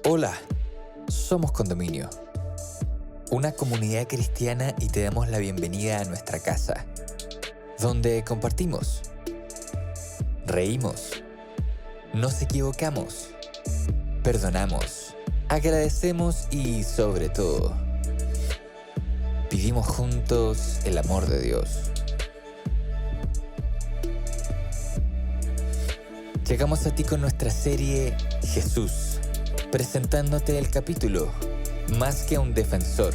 Hola, somos Condominio, una comunidad cristiana y te damos la bienvenida a nuestra casa, donde compartimos, reímos, nos equivocamos, perdonamos, agradecemos y, sobre todo, vivimos juntos el amor de Dios. Llegamos a ti con nuestra serie Jesús, presentándote el capítulo Más que un defensor,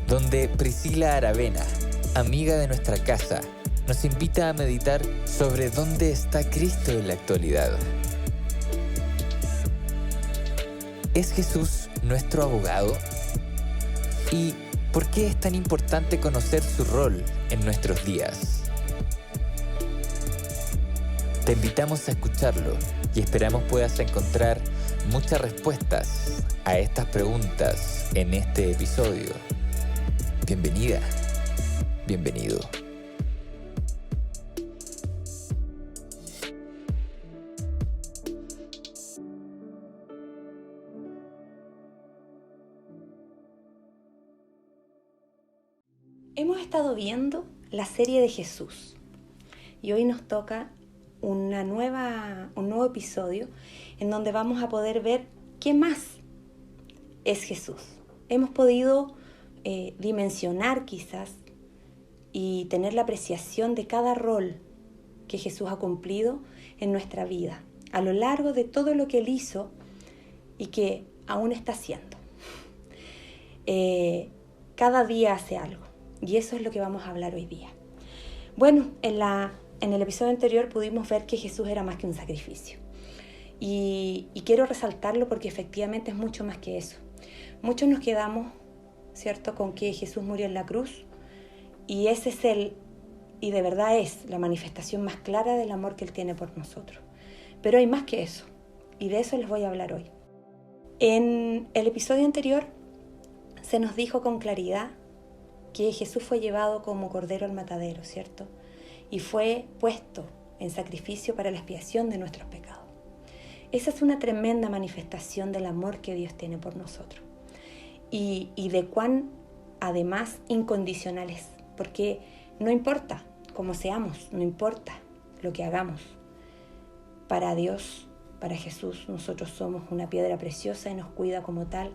donde Priscila Aravena, amiga de nuestra casa, nos invita a meditar sobre dónde está Cristo en la actualidad. ¿Es Jesús nuestro abogado? ¿Y por qué es tan importante conocer su rol en nuestros días? Te invitamos a escucharlo y esperamos puedas encontrar muchas respuestas a estas preguntas en este episodio. Bienvenida, bienvenido. Hemos estado viendo la serie de Jesús y hoy nos toca un nuevo episodio en donde vamos a poder ver qué más es Jesús. Hemos podido dimensionar quizás y tener la apreciación de cada rol que Jesús ha cumplido en nuestra vida a lo largo de todo lo que Él hizo y que aún está haciendo. Cada día hace algo y eso es lo que vamos a hablar hoy día. Bueno, en el episodio anterior pudimos ver que Jesús era más que un sacrificio. Y quiero resaltarlo porque efectivamente es mucho más que eso. Muchos nos quedamos, ¿cierto?, con que Jesús murió en la cruz y ese es y de verdad es la manifestación más clara del amor que Él tiene por nosotros. Pero hay más que eso y de eso les voy a hablar hoy. En el episodio anterior se nos dijo con claridad que Jesús fue llevado como cordero al matadero, ¿cierto? Y fue puesto en sacrificio para la expiación de nuestros pecados. Esa es una tremenda manifestación del amor que Dios tiene por nosotros. Y de cuán, además, incondicional es. Porque no importa cómo seamos, no importa lo que hagamos. Para Dios, para Jesús, nosotros somos una piedra preciosa y nos cuida como tal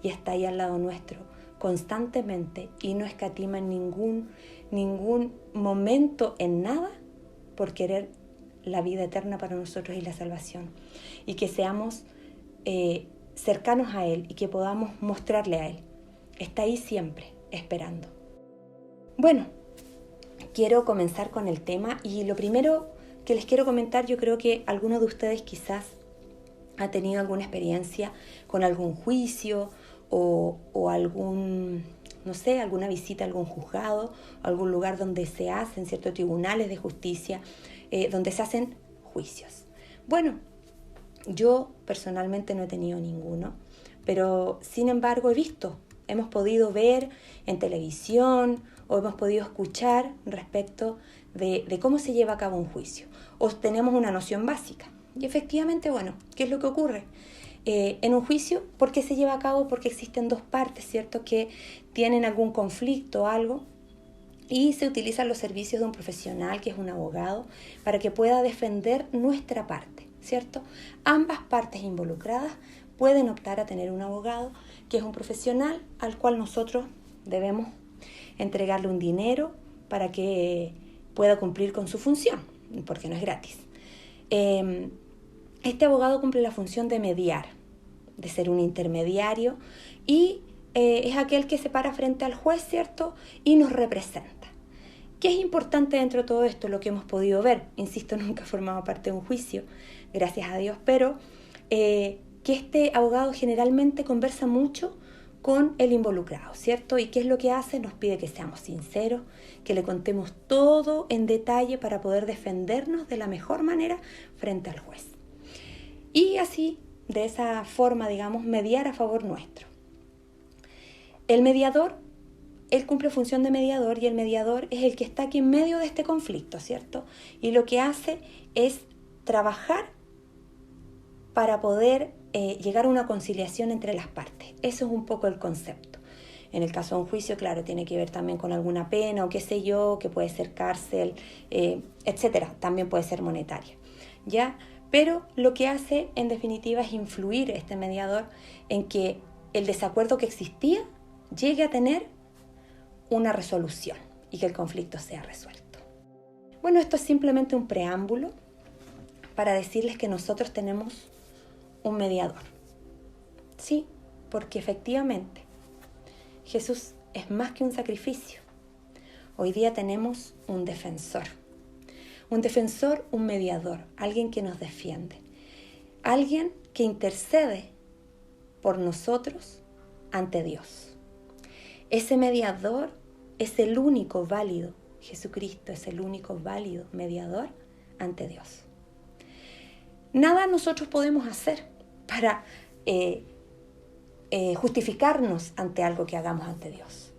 y está ahí al lado nuestro constantemente y no escatima en ningún momento en nada por querer la vida eterna para nosotros y la salvación. Y que seamos cercanos a Él y que podamos mostrarle a Él. Está ahí siempre, esperando. Bueno, quiero comenzar con el tema y lo primero que les quiero comentar, yo creo que alguno de ustedes quizás ha tenido alguna experiencia con algún juicio o alguna visita a algún juzgado, algún lugar donde se hacen ciertos tribunales de justicia, donde se hacen juicios. Bueno, yo personalmente no he tenido ninguno, pero sin embargo hemos podido ver en televisión o hemos podido escuchar respecto de cómo se lleva a cabo un juicio. O tenemos una noción básica. Y efectivamente, bueno, ¿qué es lo que ocurre? En un juicio, ¿por qué se lleva a cabo? Porque existen dos partes, ¿cierto?, que tienen algún conflicto o algo y se utilizan los servicios de un profesional, que es un abogado, para que pueda defender nuestra parte, ¿cierto? Ambas partes involucradas pueden optar a tener un abogado, que es un profesional al cual nosotros debemos entregarle un dinero para que pueda cumplir con su función, porque no es gratis. Este abogado cumple la función de mediar, de ser un intermediario y es aquel que se para frente al juez, ¿cierto?, y nos representa. ¿Qué es importante dentro de todo esto? Lo que hemos podido ver, insisto, nunca he formado parte de un juicio, gracias a Dios, pero que este abogado generalmente conversa mucho con el involucrado, ¿cierto? ¿Y qué es lo que hace? Nos pide que seamos sinceros, que le contemos todo en detalle para poder defendernos de la mejor manera frente al juez. Y así, de esa forma, digamos, mediar a favor nuestro. El mediador, él cumple función de mediador y el mediador es el que está aquí en medio de este conflicto, ¿cierto? Y lo que hace es trabajar para poder llegar a una conciliación entre las partes. Eso es un poco el concepto. En el caso de un juicio, claro, tiene que ver también con alguna pena o qué sé yo, que puede ser cárcel, etcétera. También puede ser monetaria, ¿ya? Pero lo que hace, en definitiva, es influir este mediador en que el desacuerdo que existía llegue a tener una resolución y que el conflicto sea resuelto. Bueno, esto es simplemente un preámbulo para decirles que nosotros tenemos un mediador. Sí, porque efectivamente Jesús es más que un sacrificio. Hoy día tenemos un defensor. Un mediador, alguien que nos defiende, alguien que intercede por nosotros ante Dios. Ese mediador es el único válido, Jesucristo es el único válido mediador ante Dios. Nada nosotros podemos hacer para justificarnos ante algo que hagamos ante Dios.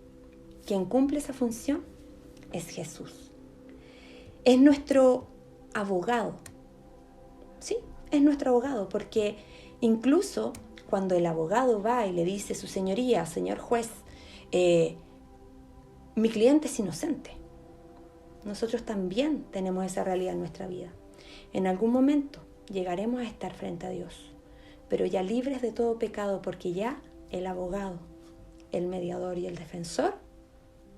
Quien cumple esa función es Jesús. Es nuestro abogado. Sí, es nuestro abogado, porque incluso cuando el abogado va y le dice: su señoría, señor juez, mi cliente es inocente. Nosotros también tenemos esa realidad en nuestra vida. En algún momento llegaremos a estar frente a Dios, pero ya libres de todo pecado, porque ya el abogado, el mediador y el defensor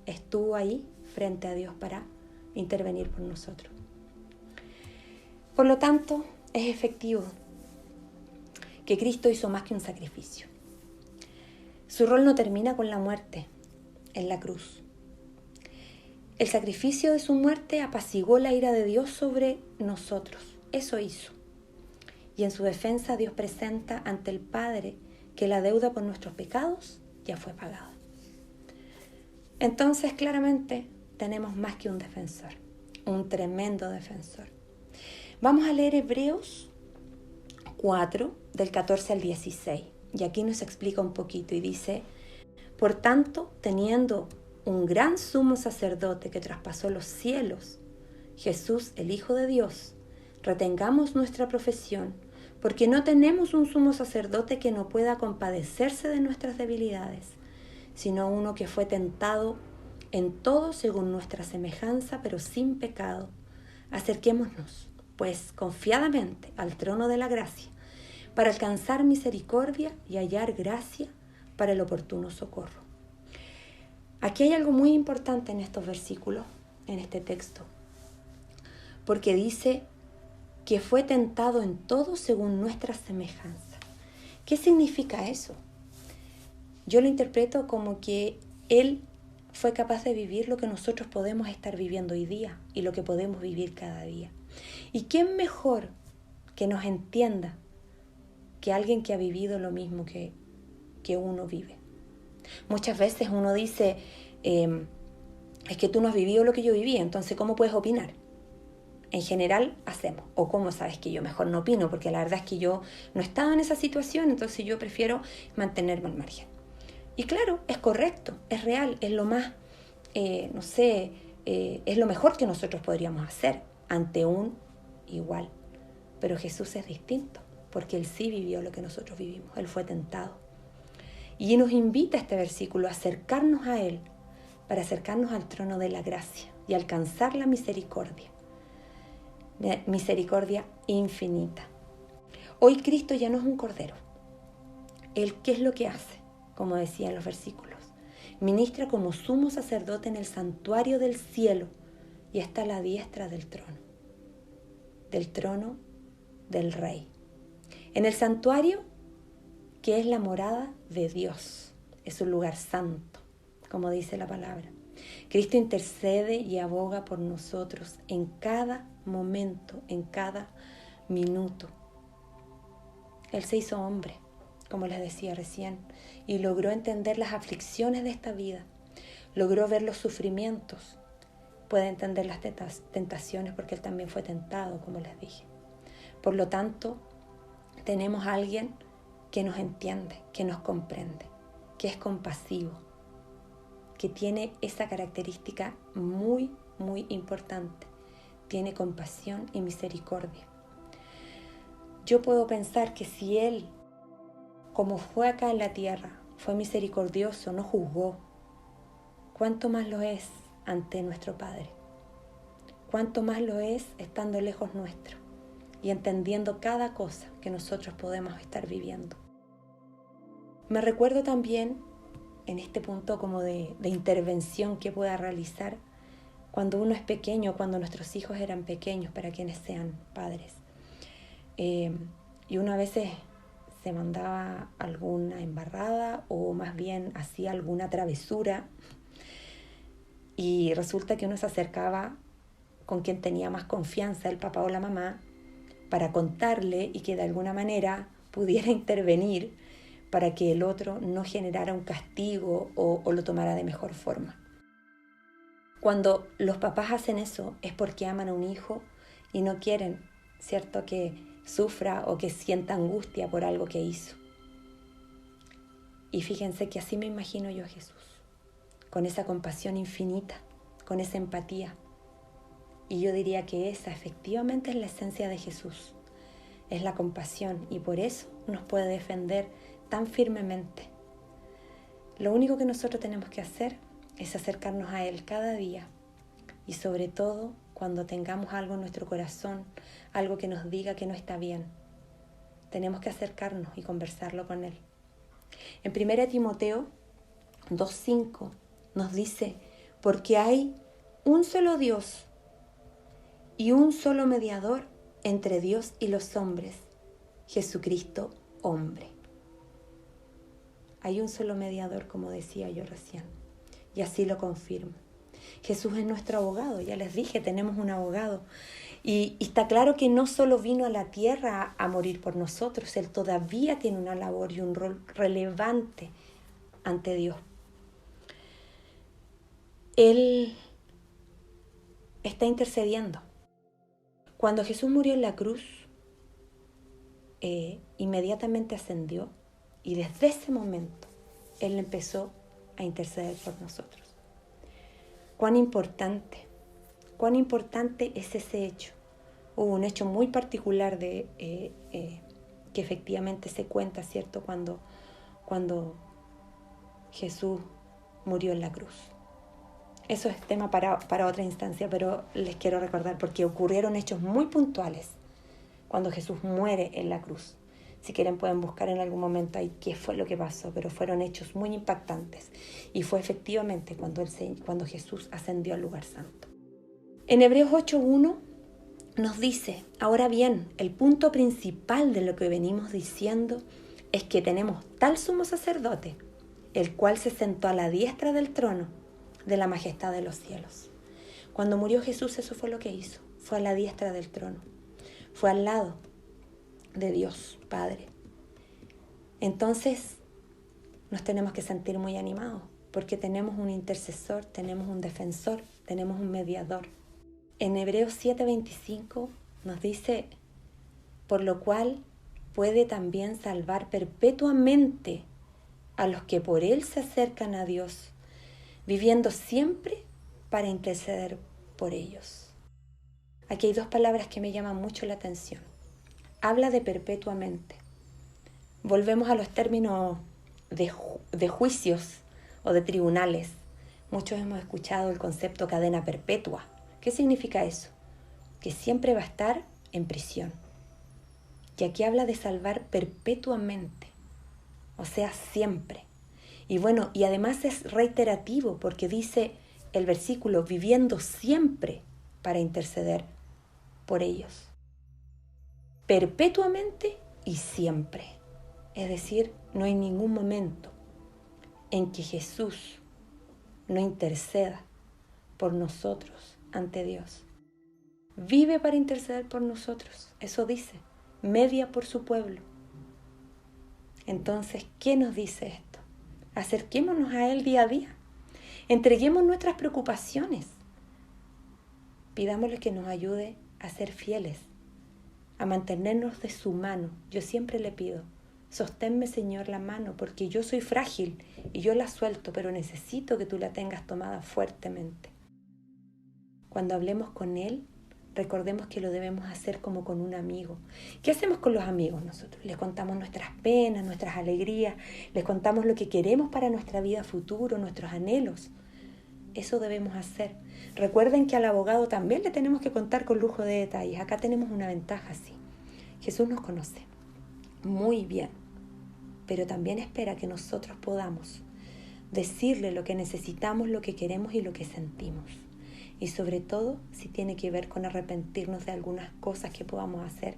estuvo ahí frente a Dios para intervenir por nosotros. Por lo tanto, es efectivo que Cristo hizo más que un sacrificio. Su rol no termina con la muerte en la cruz. El sacrificio de su muerte apaciguó la ira de Dios sobre nosotros. Eso hizo. Y en su defensa Dios presenta ante el Padre que la deuda por nuestros pecados ya fue pagada. Entonces, claramente, tenemos más que un defensor, un tremendo defensor. Vamos a leer Hebreos 4, del 14 al 16. Y aquí nos explica un poquito y dice: por tanto, teniendo un gran sumo sacerdote que traspasó los cielos, Jesús, el Hijo de Dios, retengamos nuestra profesión, porque no tenemos un sumo sacerdote que no pueda compadecerse de nuestras debilidades, sino uno que fue tentado en todo según nuestra semejanza, pero sin pecado. Acerquémonos, pues, confiadamente al trono de la gracia, para alcanzar misericordia y hallar gracia para el oportuno socorro. Aquí hay algo muy importante en estos versículos, en este texto, porque dice que fue tentado en todo según nuestra semejanza. ¿Qué significa eso? Yo lo interpreto como que Él fue capaz de vivir lo que nosotros podemos estar viviendo hoy día y lo que podemos vivir cada día. ¿Y quién mejor que nos entienda que alguien que ha vivido lo mismo que uno vive? Muchas veces uno dice, es que tú no has vivido lo que yo viví, entonces ¿cómo puedes opinar? En general hacemos. O ¿cómo sabes que yo mejor no opino? Porque la verdad es que yo no estaba en esa situación, entonces yo prefiero mantenerme al margen. Y claro, es correcto, es real, es lo más, es lo mejor que nosotros podríamos hacer ante un igual. Pero Jesús es distinto, porque Él sí vivió lo que nosotros vivimos, Él fue tentado. Y nos invita este versículo a acercarnos a Él, para acercarnos al trono de la gracia y alcanzar la misericordia infinita. Hoy Cristo ya no es un cordero. Él, ¿qué es lo que hace? Como decía en los versículos, ministra como sumo sacerdote en el santuario del cielo y está a la diestra del trono del Rey. En el santuario, que es la morada de Dios, es un lugar santo, como dice la palabra. Cristo intercede y aboga por nosotros en cada momento, en cada minuto. Él se hizo hombre, como les decía recién, y logró entender las aflicciones de esta vida, logró ver los sufrimientos, puede entender las tentaciones porque Él también fue tentado, como les dije. Por lo tanto, tenemos a alguien que nos entiende, que nos comprende, que es compasivo, que tiene esa característica muy, muy importante. Tiene compasión y misericordia. Yo puedo pensar que si Él como fue acá en la tierra, fue misericordioso, no juzgó, ¿cuánto más lo es ante nuestro Padre? ¿Cuánto más lo es estando lejos nuestro y entendiendo cada cosa que nosotros podemos estar viviendo? Me recuerdo también en este punto como de intervención que pueda realizar cuando uno es pequeño, cuando nuestros hijos eran pequeños, para quienes sean padres. Y uno a veces se mandaba alguna embarrada o más bien hacía alguna travesura y resulta que uno se acercaba con quien tenía más confianza, el papá o la mamá, para contarle y que de alguna manera pudiera intervenir para que el otro no generara un castigo o lo tomara de mejor forma. Cuando los papás hacen eso es porque aman a un hijo y no quieren, ¿cierto?, que sufra o que sienta angustia por algo que hizo. Y fíjense que así me imagino yo a Jesús, con esa compasión infinita, con esa empatía. Y yo diría que esa efectivamente es la esencia de Jesús, es la compasión, y por eso nos puede defender tan firmemente. Lo único que nosotros tenemos que hacer es acercarnos a Él cada día, y sobre todo cuando tengamos algo en nuestro corazón, algo que nos diga que no está bien. Tenemos que acercarnos y conversarlo con Él. En 1 Timoteo 2:5 nos dice: porque hay un solo Dios y un solo mediador entre Dios y los hombres, Jesucristo hombre. Hay un solo mediador, como decía yo recién, y así lo confirmo. Jesús es nuestro abogado, ya les dije, tenemos un abogado. Y está claro que no solo vino a la tierra a morir por nosotros, Él todavía tiene una labor y un rol relevante ante Dios. Él está intercediendo. Cuando Jesús murió en la cruz, inmediatamente ascendió y desde ese momento Él empezó a interceder por nosotros. Cuán importante es ese hecho. Hubo un hecho muy particular que efectivamente se cuenta, ¿cierto?, cuando Jesús murió en la cruz. Eso es tema para otra instancia, pero les quiero recordar porque ocurrieron hechos muy puntuales cuando Jesús muere en la cruz. Si quieren pueden buscar en algún momento ahí qué fue lo que pasó, pero fueron hechos muy impactantes. Y fue efectivamente cuando Jesús ascendió al lugar santo. En Hebreos 8:1 nos dice: ahora bien, el punto principal de lo que venimos diciendo es que tenemos tal sumo sacerdote, el cual se sentó a la diestra del trono de la majestad de los cielos. Cuando murió Jesús, eso fue lo que hizo. Fue a la diestra del trono. Fue al lado de Dios Padre. Entonces nos tenemos que sentir muy animados porque tenemos un intercesor, tenemos un defensor, tenemos un mediador. En Hebreos 7:25 nos dice: por lo cual puede también salvar perpetuamente a los que por Él se acercan a Dios, viviendo siempre para interceder por ellos. Aquí hay dos palabras que me llaman mucho la atención. Habla de perpetuamente. Volvemos a los términos de juicios o de tribunales. Muchos hemos escuchado el concepto cadena perpetua. ¿Qué significa eso? Que siempre va a estar en prisión. Y aquí habla de salvar perpetuamente, o sea, siempre. Y bueno, y además es reiterativo porque dice el versículo: viviendo siempre para interceder por ellos. Perpetuamente y siempre. Es decir, no hay ningún momento en que Jesús no interceda por nosotros ante Dios. Vive para interceder por nosotros, eso dice, media por su pueblo. Entonces, ¿qué nos dice esto? Acerquémonos a Él día a día. Entreguemos nuestras preocupaciones. Pidámosle que nos ayude a ser fieles, a mantenernos de su mano. Yo siempre le pido: sosténme, Señor, la mano, porque yo soy frágil y yo la suelto, pero necesito que tú la tengas tomada fuertemente. Cuando hablemos con Él, recordemos que lo debemos hacer como con un amigo. ¿Qué hacemos con los amigos nosotros? Les contamos nuestras penas, nuestras alegrías, les contamos lo que queremos para nuestra vida futuro, nuestros anhelos. Eso debemos hacer. Recuerden que al abogado también le tenemos que contar con lujo de detalles. Acá tenemos una ventaja, sí. Jesús nos conoce muy bien, pero también espera que nosotros podamos decirle lo que necesitamos, lo que queremos y lo que sentimos. Y sobre todo, si tiene que ver con arrepentirnos de algunas cosas que podamos hacer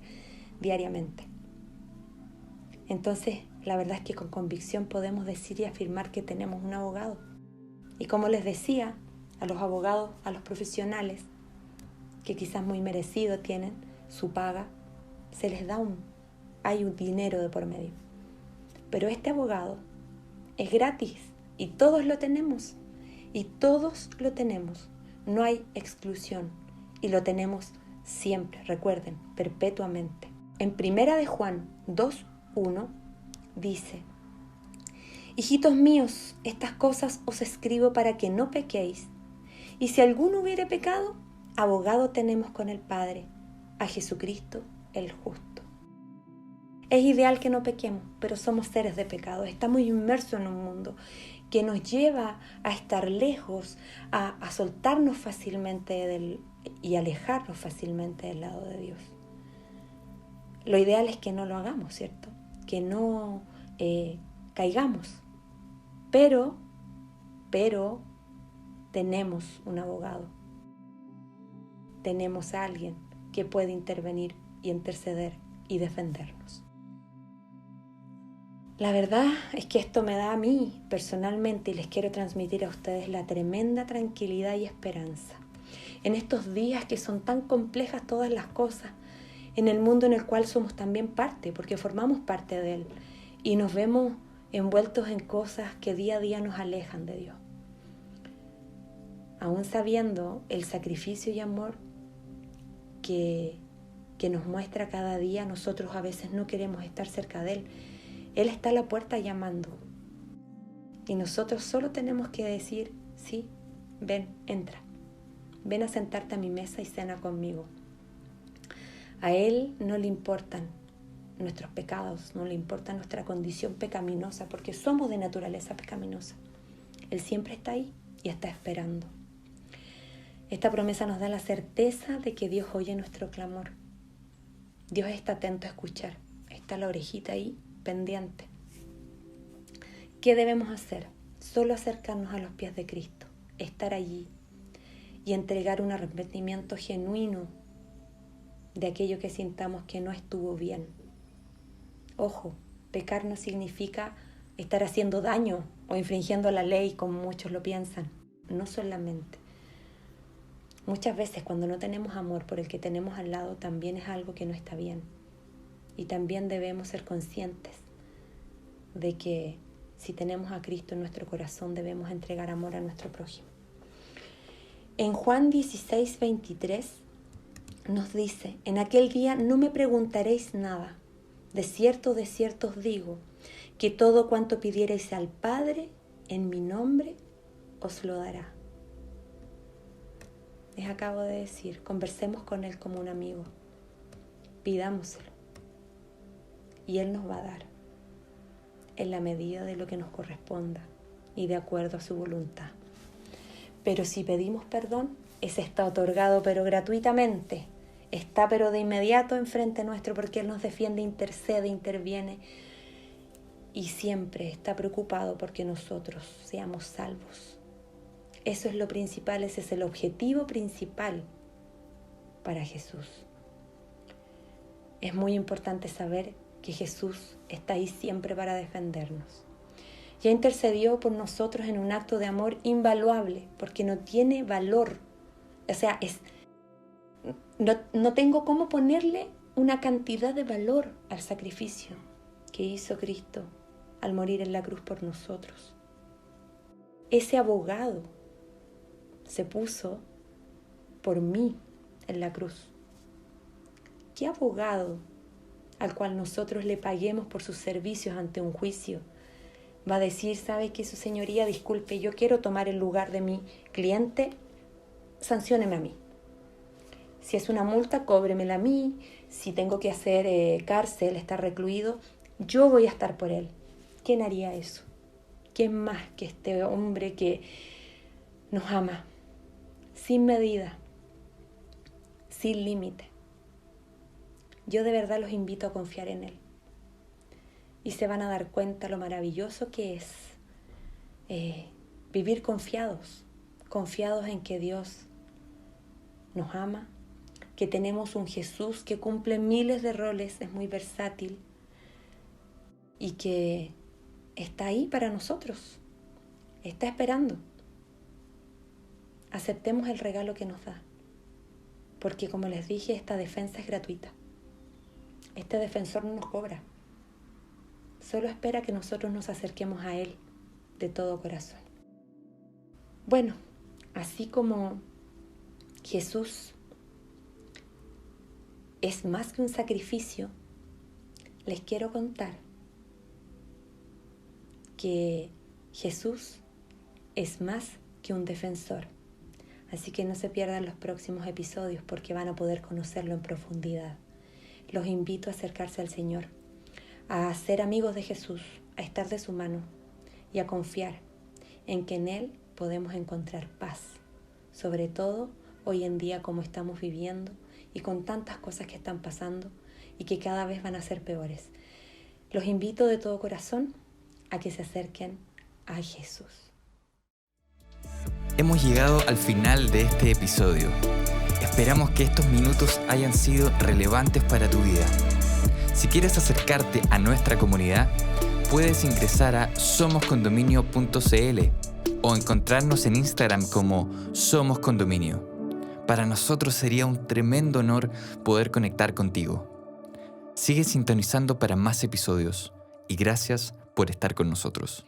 diariamente. Entonces, la verdad es que con convicción podemos decir y afirmar que tenemos un abogado. Y como les decía, a los abogados, a los profesionales, que quizás muy merecido tienen su paga, se les da hay un dinero de por medio. Pero este abogado es gratis y todos lo tenemos. Y todos lo tenemos. No hay exclusión y lo tenemos siempre, recuerden, perpetuamente. En Primera de Juan 2:1 dice: hijitos míos, estas cosas os escribo para que no pequéis. Y si alguno hubiere pecado, abogado tenemos con el Padre, a Jesucristo el justo. Es ideal que no pequemos, pero somos seres de pecado. Estamos inmersos en un mundo que nos lleva a estar lejos, a soltarnos fácilmente y alejarnos fácilmente del lado de Dios. Lo ideal es que no lo hagamos, ¿cierto? Que no caigamos. Pero tenemos un abogado. Tenemos a alguien que puede intervenir y interceder y defendernos. La verdad es que esto me da a mí personalmente, y les quiero transmitir a ustedes, la tremenda tranquilidad y esperanza. En estos días que son tan complejas todas las cosas, en el mundo en el cual somos también parte, porque formamos parte de él, y nos vemos envueltos en cosas que día a día nos alejan de Dios. Aún sabiendo el sacrificio y amor que nos muestra cada día, nosotros a veces no queremos estar cerca de Él. Él está a la puerta llamando. Y nosotros solo tenemos que decir: sí, ven, entra. Ven a sentarte a mi mesa y cena conmigo. A Él no le importan nuestros pecados, no le importa nuestra condición pecaminosa, porque somos de naturaleza pecaminosa. Él siempre está ahí y está esperando. Esta promesa nos da la certeza de que Dios oye nuestro clamor. Dios está atento a escuchar. Está la orejita ahí, pendiente. ¿Qué debemos hacer? Solo acercarnos a los pies de Cristo, estar allí y entregar un arrepentimiento genuino de aquello que sintamos que no estuvo bien. Ojo, pecar no significa estar haciendo daño o infringiendo la ley como muchos lo piensan. No solamente. Muchas veces cuando no tenemos amor por el que tenemos al lado también es algo que no está bien. Y también debemos ser conscientes de que si tenemos a Cristo en nuestro corazón debemos entregar amor a nuestro prójimo. En Juan 16:23 nos dice: en aquel día no me preguntaréis nada. De cierto os digo, que todo cuanto pidierais al Padre en mi nombre os lo dará. Les acabo de decir, conversemos con Él como un amigo. Pidámoselo. Y Él nos va a dar en la medida de lo que nos corresponda y de acuerdo a su voluntad. Pero si pedimos perdón, ese está otorgado pero gratuitamente. Está pero de inmediato enfrente nuestro, porque Él nos defiende, intercede, interviene y siempre está preocupado porque nosotros seamos salvos. Eso es lo principal, ese es el objetivo principal para Jesús. Es muy importante saber que Jesús está ahí siempre para defendernos. Ya intercedió por nosotros en un acto de amor invaluable, porque no tiene valor. O sea, no tengo cómo ponerle una cantidad de valor al sacrificio que hizo Cristo al morir en la cruz por nosotros. Ese abogado se puso por mí en la cruz. ¿Qué abogado al cual nosotros le paguemos por sus servicios ante un juicio va a decir: sabe que su señoría, disculpe, yo quiero tomar el lugar de mi cliente, sancióneme a mí? Si es una multa, cóbremela a mí. Si tengo que hacer cárcel, estar recluido, yo voy a estar por él. ¿Quién haría eso? ¿Quién más que este hombre que nos ama sin medida, sin límite? Yo de verdad los invito a confiar en él. Y se van a dar cuenta lo maravilloso que es vivir confiados en que Dios nos ama, que tenemos un Jesús que cumple miles de roles, es muy versátil y que está ahí para nosotros, está esperando. Aceptemos el regalo que nos da, porque como les dije, esta defensa es gratuita. Este defensor no nos cobra, solo espera que nosotros nos acerquemos a Él de todo corazón. Bueno, así como Jesús es más que un sacrificio, les quiero contar que Jesús es más que un defensor. Así que no se pierdan los próximos episodios porque van a poder conocerlo en profundidad. Los invito a acercarse al Señor, a ser amigos de Jesús, a estar de su mano y a confiar en que en Él podemos encontrar paz, sobre todo hoy en día como estamos viviendo y con tantas cosas que están pasando y que cada vez van a ser peores. Los invito de todo corazón a que se acerquen a Jesús. Hemos llegado al final de este episodio. Esperamos que estos minutos hayan sido relevantes para tu vida. Si quieres acercarte a nuestra comunidad, puedes ingresar a somoscondominio.cl o encontrarnos en Instagram como Somos Condominio. Para nosotros sería un tremendo honor poder conectar contigo. Sigue sintonizando para más episodios y gracias por estar con nosotros.